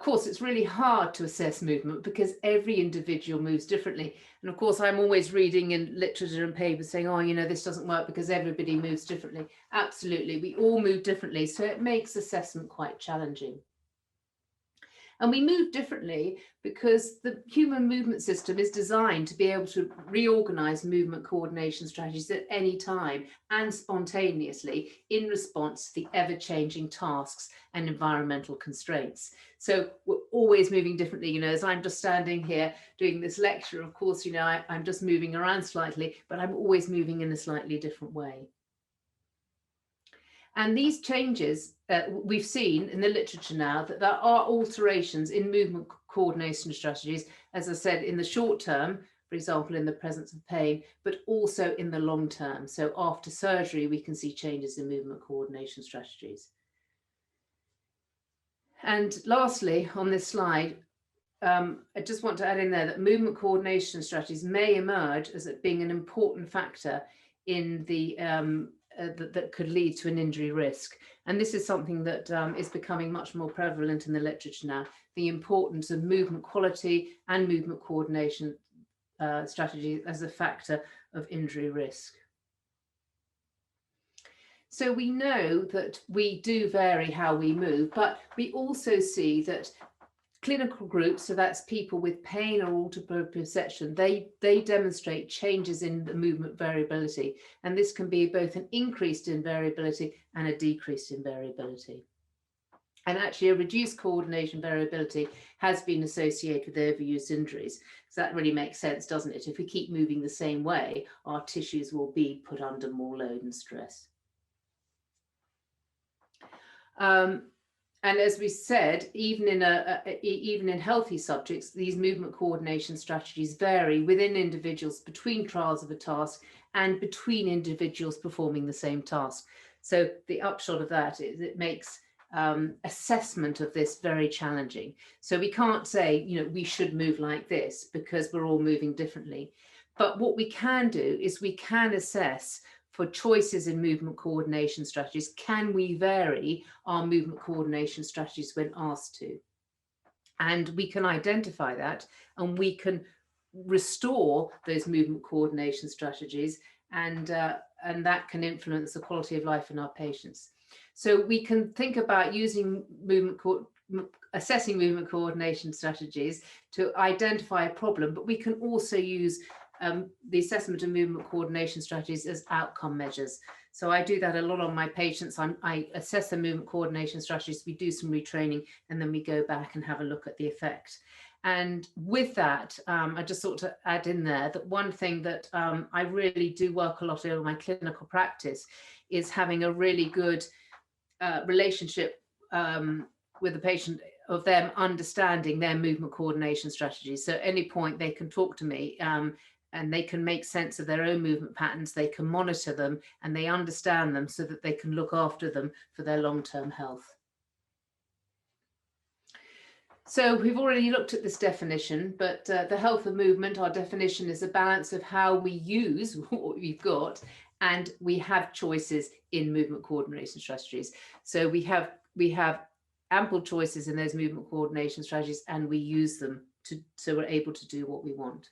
course, it's really hard to assess movement because every individual moves differently. And of course, I'm always reading in literature and papers saying, oh, you know, this doesn't work because everybody moves differently. Absolutely, we all move differently. So it makes assessment quite challenging. And we move differently because the human movement system is designed to be able to reorganize movement coordination strategies at any time and spontaneously in response to the ever-changing tasks and environmental constraints. So we're always moving differently. You know, as I'm just standing here doing this lecture, of course, you know, I'm just moving around slightly, but I'm always moving in a slightly different way. And these changes, we've seen in the literature now that there are alterations in movement coordination strategies, as I said, in the short term, for example, in the presence of pain, but also in the long term. So after surgery, we can see changes in movement coordination strategies. And lastly, on this slide, I just want to add in there that movement coordination strategies may emerge as it being an important factor in the that could lead to an injury risk. And this is something that is becoming much more prevalent in the literature now, the importance of movement quality and movement coordination strategy as a factor of injury risk. So we know that we do vary how we move, but we also see that clinical groups, so that's people with pain or altered proprioception, they demonstrate changes in the movement variability. And this can be both an increase in variability and a decrease in variability. And actually a reduced coordination variability has been associated with overuse injuries. So that really makes sense, doesn't it? If we keep moving the same way, our tissues will be put under more load and stress. And as we said, even in healthy subjects, these movement coordination strategies vary within individuals, between trials of a task, and between individuals performing the same task. So the upshot of that is it makes assessment of this very challenging. So we can't say, you know, we should move like this because we're all moving differently. But what we can do is we can assess for choices in movement coordination strategies. Can we vary our movement coordination strategies when asked to? And we can identify that, and we can restore those movement coordination strategies, and that can influence the quality of life in our patients. So we can think about using assessing movement coordination strategies to identify a problem, but we can also use the assessment of movement coordination strategies as outcome measures. So I do that a lot on my patients. I assess the movement coordination strategies, we do some retraining, and then we go back and have a look at the effect. And with that, I just thought to add in there that one thing that I really do work a lot in my clinical practice is having a really good relationship with the patient, of them understanding their movement coordination strategies. So at any point they can talk to me, and they can make sense of their own movement patterns, they can monitor them, and they understand them so that they can look after them for their long-term health. So we've already looked at this definition, but the health of movement, our definition is a balance of how we use what we've got, and we have choices in movement coordination strategies. So we have ample choices in those movement coordination strategies, and we use them so we're able to do what we want.